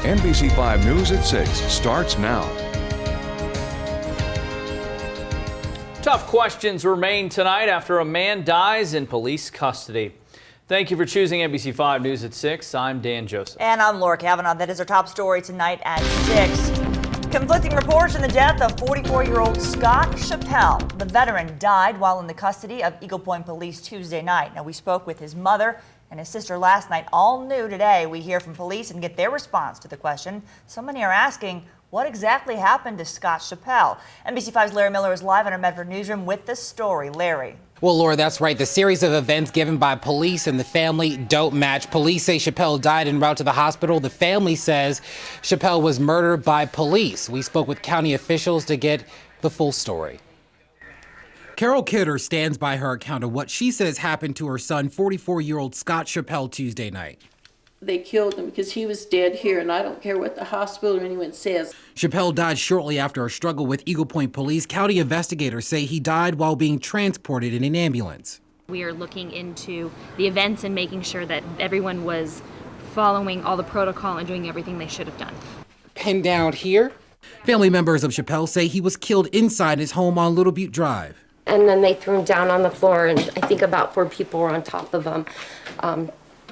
NBC5 News at 6 starts now. Tough questions remain tonight after a man dies in police custody. Thank you for choosing NBC5 News at 6. I'm Dan Joseph. And I'm Laura Kavanaugh. That is our top story tonight at 6. Conflicting reports in the death of 44-year-old Scott Chappelle. The veteran died while in the custody of Eagle Point Police Tuesday night. Now, we spoke with his mother and his sister last night. All new today. We hear from police and get their response to the question so many are asking, what exactly happened to Scott Chappelle? NBC5's Larry Miller is live in our Medford newsroom with the story. Larry. Well, Laura, that's right. The series of events given by police and the family don't match. Police say Chappelle died en route to the hospital. The family says Chappelle was murdered by police. We spoke with county officials to get the full story. Carol Kidder stands by her account of what she says happened to her son, 44-year-old Scott Chappelle, Tuesday night. They killed him because he was dead here, and I don't care what the hospital or anyone says. Chappelle died shortly after a struggle with Eagle Point Police. County investigators say he died while being transported in an ambulance. We are looking into the events and making sure that everyone was following all the protocol and doing everything they should have done. Pinned down here. Family members of Chappelle say he was killed inside his home on Little Butte Drive. And then they threw him down on the floor, and I think about 4 people were on top of him.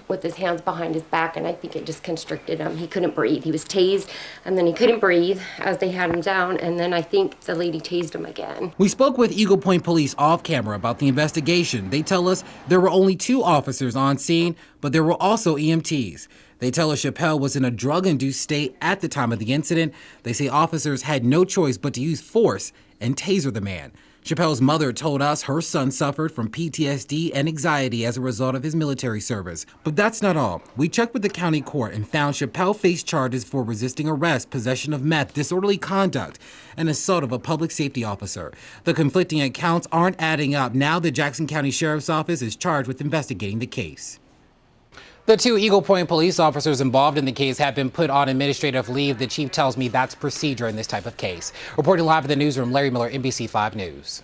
With his hands behind his back, and I think it just constricted him. He couldn't breathe. He was tased, and then he couldn't breathe as they had him down, and then I think the lady tased him again. We spoke with Eagle Point Police off camera about the investigation. They tell us there were only 2 officers on scene, but there were also EMTs. They tell us Chappelle was in a drug-induced state at the time of the incident. They say officers had no choice but to use force and taser the man. Chappelle's mother told us her son suffered from PTSD and anxiety as a result of his military service. But that's not all. We checked with the county court and found Chappelle faced charges for resisting arrest, possession of meth, disorderly conduct, and assault of a public safety officer. The conflicting accounts aren't adding up. Now the Jackson County Sheriff's Office is charged with investigating the case. The 2 Eagle Point police officers involved in the case have been put on administrative leave. The chief tells me that's procedure in this type of case. Reporting live in the newsroom, Larry Miller, NBC5 News.